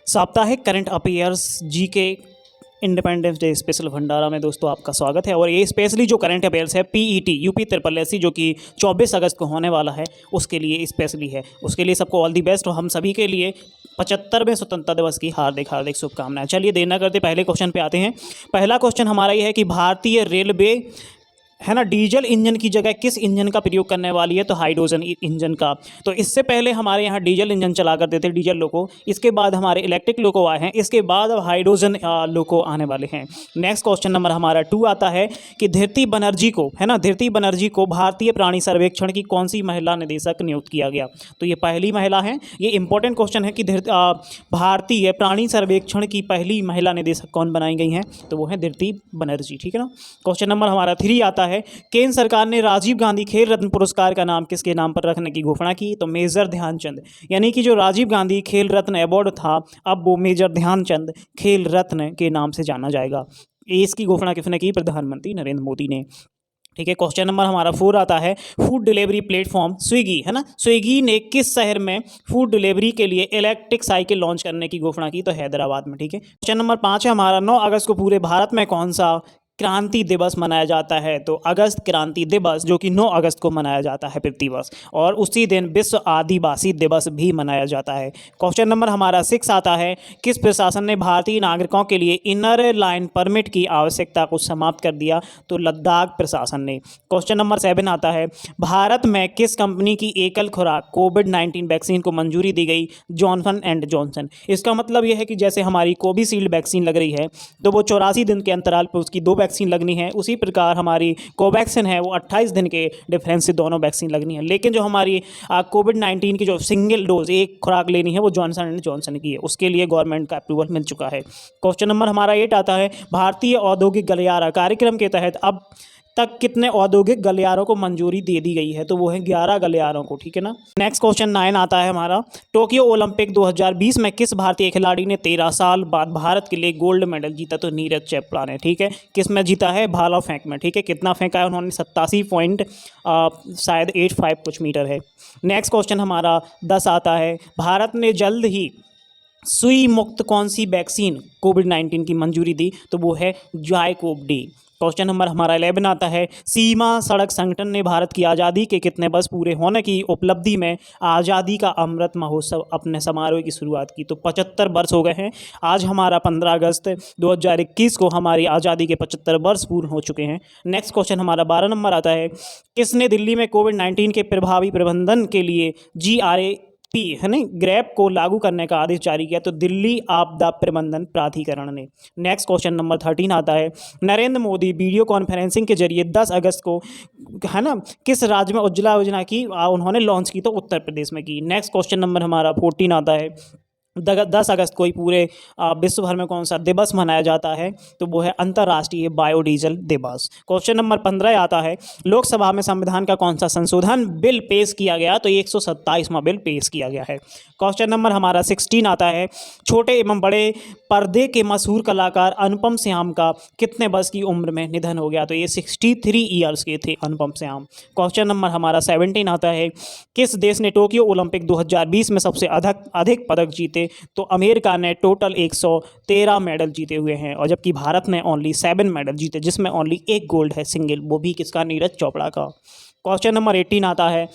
साप्ताहिक current affairs GK independence day special भंडारा में दोस्तों आपका स्वागत है। और ये स्पेशली जो करंट अफेयर्स है पीईटी यूपी ट्रिपल एससी जो कि 24 अगस्त को होने वाला है उसके लिए स्पेशली है। उसके लिए सबको ऑल दी बेस्ट और हम सभी के लिए 75वें स्वतंत्रता दिवस की हार्दिक हार्दिक शुभकामनाएं। चलिए देर न करते पहले क्वेश्चन पे आते हैं। पहला क्वेश्चन हमारा ये है कि भारतीय रेलवे है ना डीजल इंजन की जगह किस इंजन का प्रयोग करने वाली है, तो हाइड्रोजन इंजन का। तो इससे पहले हमारे यहाँ डीजल इंजन चला करते थे, डीजल लोको, इसके बाद हमारे इलेक्ट्रिक लोको आए हैं, इसके बाद अब हाइड्रोजन लोको आने वाले हैं। नेक्स्ट क्वेश्चन नंबर हमारा 2 आता है कि धृति बनर्जी को है ना धृति बनर्जी को भारतीय प्राणी सर्वेक्षण की कौन सी महिला निदेशक नियुक्त किया गया। तो ये पहली महिला है। ये इंपॉर्टेंट क्वेश्चन है कि भारतीय प्राणी सर्वेक्षण की पहली महिला निदेशक कौन बनाई गई हैं, तो वो है धृति बनर्जी। ठीक है ना। क्वेश्चन नंबर हमारा 3 आता है केंद्र सरकार ने राजीव गांधी खेल रत्न पुरस्कार का नाम किसके नाम पर रखने की घोषणा की, तो मेजर ध्यानचंद। यानी कि जो राजीव गांधी खेल रत्न अवार्ड था अब वो मेजर ध्यानचंद खेल रत्न के नाम से जाना जाएगा। इसकी घोषणा किसने की, प्रधानमंत्री नरेंद्र मोदी ने। ठीक है। क्वेश्चन नंबर हमारा 4 आता है फूड डिलीवरी प्लेटफॉर्म स्विगी है ना, स्विगी ने किस शहर में फूड डिलीवरी के लिए इलेक्ट्रिक साइकिल लॉन्च करने की घोषणा की, तो हैदराबाद में। ठीक है। क्वेश्चन नंबर 5 है हमारा 9 अगस्त को पूरे भारत में कौन सा क्रांति दिवस मनाया जाता है, तो अगस्त क्रांति दिवस जो कि 9 अगस्त को मनाया जाता है प्रतिवर्ष, और उसी दिन विश्व आदिवासी दिवस भी मनाया जाता है। क्वेश्चन नंबर हमारा 6 आता है किस प्रशासन ने भारतीय नागरिकों के लिए इनर लाइन परमिट की आवश्यकता को समाप्त कर दिया, तो लद्दाख प्रशासन ने। क्वेश्चन नंबर 7 आता है भारत में किस कंपनी की एकल खुराक कोविड-19 वैक्सीन को मंजूरी दी गई, जॉनसन एंड जॉनसन। इसका मतलब यह है कि जैसे हमारी कोविशील्ड वैक्सीन लग रही है तो वो 84 दिन के अंतराल पर उसकी 2 वैक्सीन लगनी है, उसी प्रकार हमारी कोवैक्सीन है वो 28 दिन के डिफरेंस से दोनों वैक्सीन लगनी है। लेकिन जो हमारी कोविड-19 की जो सिंगल डोज एक खुराक लेनी है वो जॉनसन एंड जॉनसन की है, उसके लिए गवर्नमेंट का अप्रूवल मिल चुका है। क्वेश्चन नंबर हमारा 8 आता है भारतीय औद्योगिक गलियारा कार्यक्रम के तहत अब तक कितने औद्योगिक गलियारों को मंजूरी दे दी गई है, तो वो है 11 गलियारों को। ठीक है ना। नेक्स्ट क्वेश्चन 9 आता है हमारा टोक्यो ओलंपिक 2020 में किस भारतीय खिलाड़ी ने 13 साल बाद भारत के लिए गोल्ड मेडल जीता, तो नीरज चोपड़ा ने। ठीक है। किस में जीता है, भाला फेंक में। ठीक है। कितना फेंका है उन्होंने, 87 पॉइंट शायद 85 कुछ मीटर है। नेक्स्ट क्वेश्चन हमारा 10 आता है भारत ने जल्द ही सुई मुक्त कौन सी वैक्सीन कोविड-19 की मंजूरी दी, तो वो है जायकोव डी। क्वेश्चन नंबर हमारा 11 आता है सीमा सड़क संगठन ने भारत की आज़ादी के कितने वर्ष पूरे होने की उपलब्धि में आज़ादी का अमृत महोत्सव अपने समारोह की शुरुआत की, तो 75 वर्ष हो गए हैं। आज हमारा 15 अगस्त 2021 को हमारी आज़ादी के 75 वर्ष पूर्ण हो चुके हैं। नेक्स्ट क्वेश्चन हमारा 12 नंबर आता है किसने दिल्ली में कोविड-19 के प्रभावी प्रबंधन के लिए GRAP है ना ग्रैप को लागू करने का आदेश जारी किया, तो दिल्ली आपदा प्रबंधन प्राधिकरण ने। नेक्स्ट क्वेश्चन नंबर 13 आता है नरेंद्र मोदी वीडियो कॉन्फ्रेंसिंग के जरिए 10 अगस्त को है ना किस राज्य में उज्ज्वला योजना की उन्होंने लॉन्च की, तो उत्तर प्रदेश में की। नेक्स्ट क्वेश्चन नंबर हमारा 14 आता है 10 अगस्त को ही पूरे विश्व भर में कौन सा दिवस मनाया जाता है, तो वो है अंतर्राष्ट्रीय बायोडीजल दिवस। क्वेश्चन नंबर 15 आता है लोकसभा में संविधान का कौन सा संशोधन बिल पेश किया गया, तो 127वां बिल पेश किया गया है। क्वेश्चन नंबर हमारा 16 आता है छोटे एवं बड़े पर्दे के मशहूर कलाकार अनुपम श्याम का कितने वर्ष की उम्र में निधन हो गया, तो ये 63 ईयर्स के थे अनुपम श्याम। क्वेश्चन नंबर हमारा 17 आता है किस देश ने टोक्यो ओलंपिक 2020 में सबसे अधिक पदक जीते, तो अमेरिका ने टोटल 113 मेडल जीते हुए हैं, और जबकि भारत ने ओनली 7 मेडल जीते जिसमें ओनली 1 गोल्ड है सिंगल, वो भी किसका, नीरज चोपड़ा का। क्वेश्चन नंबर 18 आता है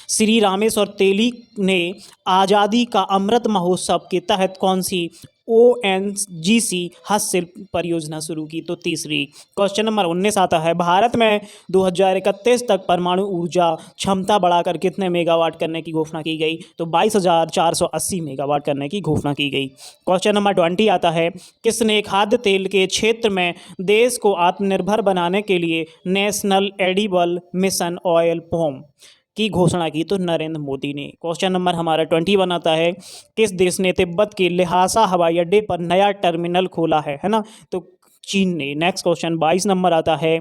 श्री रामेश्वर तेली ने आज़ादी का अमृत महोत्सव के तहत कौन सी ONGC हस्तशिल्प परियोजना शुरू की, तो तीसरी। क्वेश्चन नंबर 19 आता है भारत में 2031 तक परमाणु ऊर्जा क्षमता बढ़ाकर कितने मेगावाट करने की घोषणा की गई, तो 22,480 मेगावाट करने की घोषणा की गई। क्वेश्चन नंबर 20 आता है किसने खाद्य तेल के क्षेत्र में देश को आत्मनिर्भर बनाने के लिए नेशनल एडिबल मिशन ऑयल पॉम की घोषणा की, तो नरेंद्र मोदी ने। क्वेश्चन नंबर हमारा 21 आता है किस देश ने तिब्बत के ल्हासा हवाई अड्डे पर नया टर्मिनल खोला है ना, तो चीन ने। नेक्स्ट क्वेश्चन 22 नंबर आता है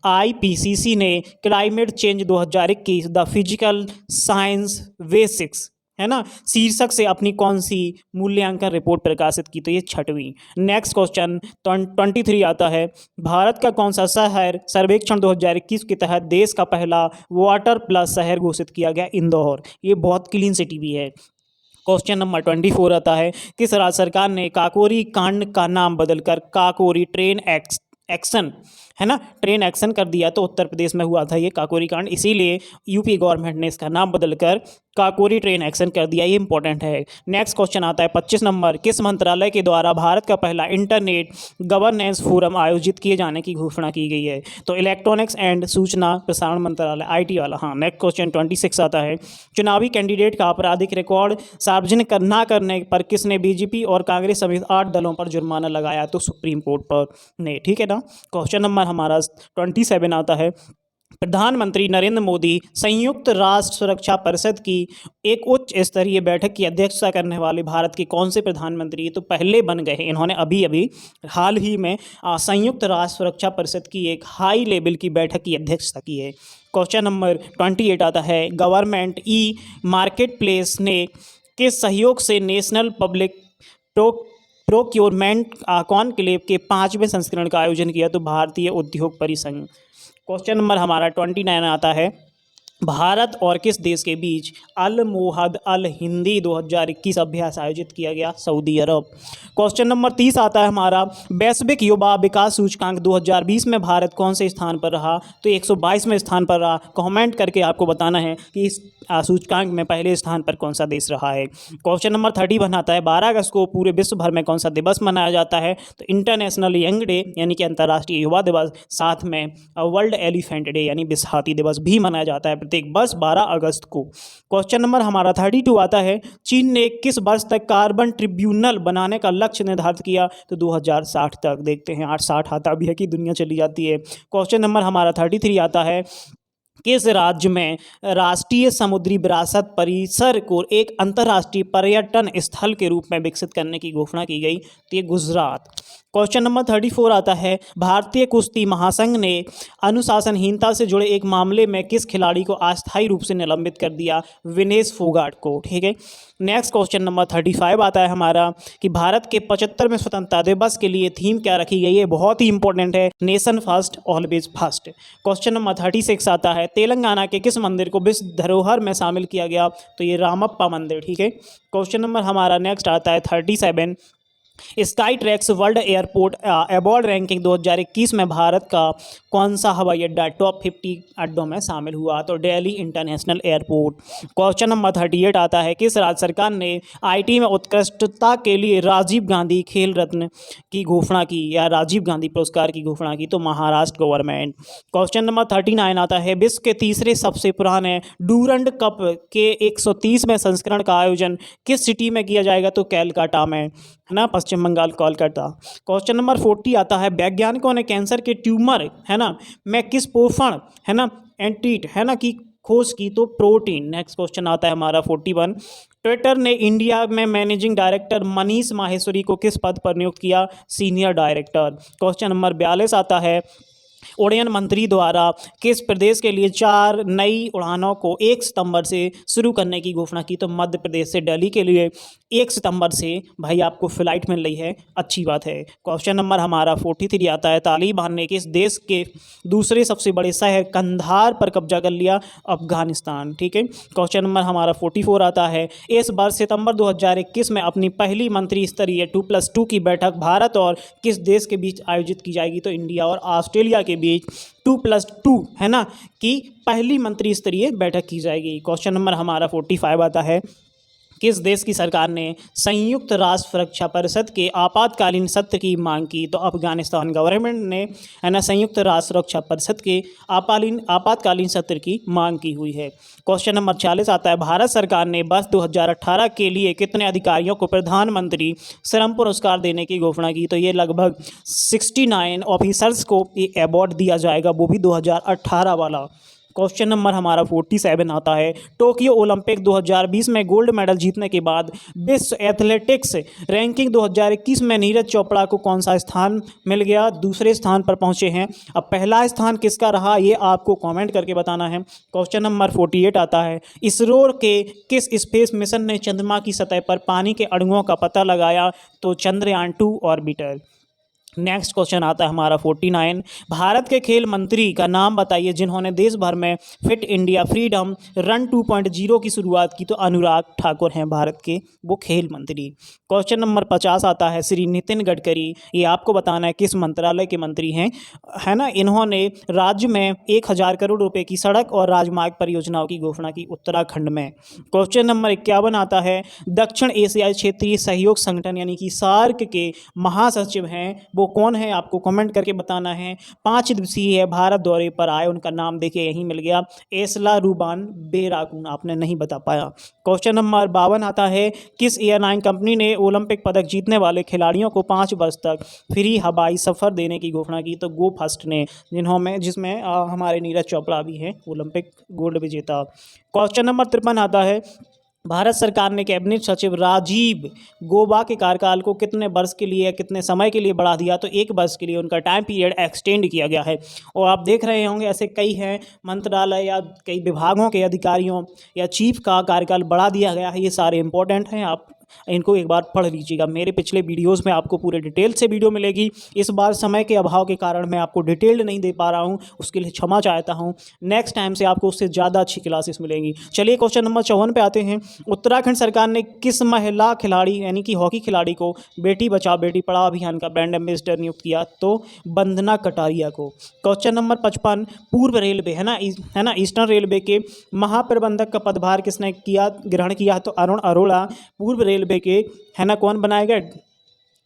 IPCC ने climate change 2021 the physical science basics है ना शीर्षक से अपनी कौन सी मूल्यांकन रिपोर्ट प्रकाशित की, तो ये 6वीं। नेक्स्ट क्वेश्चन 23 आता है भारत का कौन सा शहर सर्वेक्षण 2021 के तहत देश का पहला वाटर प्लस शहर घोषित किया गया, इंदौर। ये बहुत क्लीन सिटी भी है। क्वेश्चन नंबर 24 आता है, किस राज्य सरकार ने काकोरी कांड का नाम बदलकर काकोरी ट्रेन एक्शन, है ना, ट्रेन एक्शन कर दिया? तो उत्तर प्रदेश में हुआ था ये काकोरी कांड, इसीलिए यूपी गवर्नमेंट ने इसका नाम बदलकर काकोरी ट्रेन एक्शन कर दिया। ये इंपॉर्टेंट है। नेक्स्ट क्वेश्चन आता है 25 नंबर, किस मंत्रालय के द्वारा भारत का पहला इंटरनेट गवर्नेंस फोरम आयोजित किए जाने की घोषणा की गई है? तो इलेक्ट्रॉनिक्स एंड सूचना प्रसारण मंत्रालय, आईटी वाला। हाँ। नेक्स्ट क्वेश्चन 26 आता है, चुनावी कैंडिडेट का आपराधिक रिकॉर्ड सार्वजनिक ना करने पर किसने बीजेपी और कांग्रेस समेत 8 दलों पर जुर्माना लगाया? तो सुप्रीम कोर्ट पर ने, ठीक है ना। क्वेश्चन नंबर हमारा 27 आता है, प्रधानमंत्री नरेंद्र मोदी संयुक्त राष्ट्र सुरक्षा परिषद की एक उच्च स्तरीय बैठक की अध्यक्षता करने वाले भारत के कौन से प्रधानमंत्री तो पहले बन गए हैं? इन्होंने अभी अभी हाल ही में संयुक्त राष्ट्र सुरक्षा परिषद की एक हाई लेवल की बैठक की अध्यक्षता की है। क्वेश्चन नंबर 28 आता है, गवर्नमेंट ई मार्केट प्लेस ने किस सहयोग से नेशनल पब्लिक प्रोक्योरमेंट कॉन्क्लेव के 5वें संस्करण का आयोजन किया? तो भारतीय उद्योग परिसंघ। क्वेश्चन नंबर हमारा 29 आता है, भारत और किस देश के बीच अल मोहद अल हिंदी 2021 अभ्यास आयोजित किया गया? सऊदी अरब। क्वेश्चन नंबर 30 आता है हमारा, वैश्विक युवा विकास सूचकांक 2020 में भारत कौन से स्थान पर रहा? तो 122वें स्थान पर रहा। कमेंट करके आपको बताना है कि इस सूचकांक में पहले स्थान पर कौन सा देश रहा है। क्वेश्चन नंबर 31 आता है, 12 अगस्त को पूरे विश्व भर में कौन सा दिवस मनाया जाता है? तो इंटरनेशनल यंग डे यानी कि अंतर्राष्ट्रीय युवा दिवस, साथ में वर्ल्ड एलिफेंट डे यानी विश्व हाथी दिवस भी मनाया जाता है प्रत्येक वर्ष 12 अगस्त को। क्वेश्चन नंबर हमारा 32 आता है, चीन ने किस वर्ष तक कार्बन ट्रिब्यूनल बनाने का लक्ष्य निर्धारित किया? तो 2060 तक। देखते हैं 860 आता भी है कि दुनिया चली जाती है। क्वेश्चन नंबर हमारा 33 आता है, किस राज्य में राष्ट्रीय समुद्री विरासत परिसर को एक अंतर्राष्ट्रीय पर्यटन स्थल के रूप में विकसित करने की घोषणा की गई? तो ये गुजरात। क्वेश्चन नंबर 34 आता है, भारतीय कुश्ती महासंघ ने अनुशासनहीनता से जुड़े एक मामले में किस खिलाड़ी को अस्थायी रूप से निलंबित कर दिया? विनेश फोगाट को। ठीक है। नेक्स्ट क्वेश्चन नंबर 35 आता है हमारा कि भारत के 75वें स्वतंत्रता दिवस के लिए थीम क्या रखी गई है? बहुत ही इंपॉर्टेंट है, nation first always first. Question number 36 आता है, तेलंगाना के किस मंदिर को विश्व धरोहर में शामिल किया गया? तो ये रामप्पा मंदिर। ठीक है। क्वेश्चन नंबर हमारा नेक्स्ट आता है 37, sky tracks world airport award ranking 2021 में भारत का कौन सा हवाई अड्डा टॉप 50 अड्डों में शामिल हुआ? तो Delhi international airport. Question number 38 आता है, किस राज्य सरकार ने आईटी में उत्कृष्टता के लिए राजीव गांधी खेल रत्न की घोषणा की या राजीव गांधी पुरस्कार की घोषणा की? तो महाराष्ट्र गवर्नमेंट। क्वेश्चन नंबर 39 आता है, विश्व के तीसरे सबसे पुराने डूरंड कप के 130वें संस्करण का आयोजन किस सिटी में किया जाएगा? तो कैलकाटा में, है ना, पश्चिम बंगाल, कोलकाता। क्वेश्चन नंबर 40 आता है, वैज्ञानिकों ने कैंसर के ट्यूमर, है ना, में किस पोषण, है ना, एंटीट, है ना, की खोज की? तो प्रोटीन। नेक्स्ट क्वेश्चन आता है हमारा 41, ट्विटर ने इंडिया में मैनेजिंग डायरेक्टर मनीष माहेश्वरी को किस पद पर नियुक्त किया? Senior director. क्वेश्चन नंबर 42 आता है, उड़यन मंत्री द्वारा किस प्रदेश के लिए 4 नई उड़ानों को 1 सितंबर से शुरू करने की घोषणा की? तो मध्य प्रदेश से दिल्ली के लिए 1 सितंबर से भाई आपको फ्लाइट मिल रही है, अच्छी बात है। क्वेश्चन नंबर हमारा 43 आता है, तालिबान ने किस देश के दूसरे सबसे बड़े शहर कंधार पर कब्जा कर लिया? अफगानिस्तान। ठीक है। क्वेश्चन नंबर हमारा 44 आता है, इस वर्ष सितंबर 2021 में अपनी पहली मंत्री स्तरीय 2+2 की बैठक भारत और किस देश के बीच आयोजित की जाएगी? तो इंडिया और ऑस्ट्रेलिया के बीच 2+2, है ना, की पहली मंत्री स्तरीय बैठक की जाएगी। क्वेश्चन नंबर हमारा 45 आता है, किस देश की सरकार ने संयुक्त राष्ट्र सुरक्षा परिषद के आपातकालीन सत्र की मांग की? तो अफगानिस्तान गवर्नमेंट ने, है ना, संयुक्त राष्ट्र सुरक्षा परिषद के आपातकालीन सत्र की मांग की हुई है। क्वेश्चन नंबर 40 आता है, भारत सरकार ने वर्ष 2018 के लिए कितने अधिकारियों को प्रधानमंत्री श्रम पुरस्कार देने की घोषणा की? तो ये लगभग 69 ऑफिसर्स को ये अवार्ड दिया जाएगा, वो भी 2018 वाला। क्वेश्चन नंबर हमारा 47 आता है, टोक्यो ओलंपिक 2020 में गोल्ड मेडल जीतने के बाद विश्व एथलेटिक्स रैंकिंग 2021 में नीरज चोपड़ा को कौन सा स्थान मिल गया? दूसरे स्थान पर पहुंचे हैं। अब पहला स्थान किसका रहा ये आपको कमेंट करके बताना है। क्वेश्चन नंबर 48 आता है, इसरो के किस स्पेस मिशन ने चंद्रमा की सतह पर पानी के अणुओं का पता लगाया? तो चंद्रयान 2 ऑर्बिटर। नेक्स्ट क्वेश्चन आता है हमारा 49। भारत के खेल मंत्री का नाम बताइए जिन्होंने देश भर में फिट इंडिया फ्रीडम रन 2.0 की शुरुआत की। तो अनुराग ठाकुर हैं भारत के वो खेल मंत्री। क्वेश्चन नंबर 50 आता है श्री नितिन गडकरी। ये आपको बताना है किस मंत्रालय के मंत्री हैं, है ना। इन्होंने राज्य में 1000 करोड़ रुपए की सड़क और राजमार्ग परियोजनाओं की घोषणा की उत्तराखंड में। क्वेश्चन नंबर 51 आता है दक्षिण एशियाई क्षेत्रीय सहयोग संगठन यानी कि सार्क के महासचिव हैं वो कौन है, आपको कमेंट करके बताना है। 5 दिवसीय भारत दौरे पर आए, उनका नाम देखिए यहीं मिल गया, एसला रूबान बेराकून। आपने नहीं बता पाया। क्वेश्चन नंबर 52 आता है किस एयरलाइन कंपनी ने ओलंपिक पदक जीतने वाले खिलाड़ियों को 5 वर्ष तक फ्री हवाई सफ़र देने की घोषणा की। तो गो फर्स्ट ने, जिसमें हमारे नीरज चोपड़ा भी हैं ओलंपिक गोल्ड विजेता। क्वेश्चन नंबर 53 आता है भारत सरकार ने कैबिनेट सचिव राजीव गौबा के कार्यकाल को कितने वर्ष के लिए, कितने समय के लिए बढ़ा दिया। तो 1 वर्ष के लिए उनका टाइम पीरियड एक्सटेंड किया गया है। और आप देख रहे होंगे ऐसे कई हैं मंत्रालय या कई विभागों के अधिकारियों या चीफ का कार्यकाल बढ़ा दिया गया है। ये सारे इंपॉर्टेंट हैं, आप इनको एक बार पढ़ लीजिएगा। मेरे पिछले वीडियोस में आपको पूरे डिटेल से वीडियो मिलेगी। इस बार समय के अभाव के कारण मैं आपको डिटेल्ड नहीं दे पा रहा हूं, उसके लिए क्षमा चाहता हूं। नेक्स्ट टाइम से आपको उससे ज़्यादा अच्छी क्लासेस मिलेंगी। चलिए क्वेश्चन नंबर 54 पे आते हैं। उत्तराखंड सरकार ने किस महिला खिलाड़ी यानी कि हॉकी खिलाड़ी को बेटी बचाओ बेटी पढ़ाओ अभियान का ब्रांड एम्बेसडर नियुक्त किया। तो वंदना कटारिया को। क्वेश्चन नंबर 55 पूर्व रेलवे है ना ईस्टर्न रेलवे के महाप्रबंधक का पदभार किसने ग्रहण किया। तो अरुण अरोड़ा पूर्व रेलवे के, है ना, कौन बनाएगा,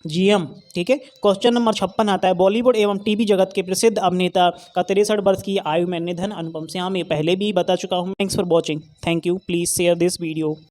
जीएम। ठीक है। क्वेश्चन नंबर 56 आता है बॉलीवुड एवं टीवी जगत के प्रसिद्ध अभिनेता का 63 वर्ष की आयु में निधन अनुपम सिंह। मैं पहले भी बता चुका हूँ। Thanks for watching. Thank you. Please share this video.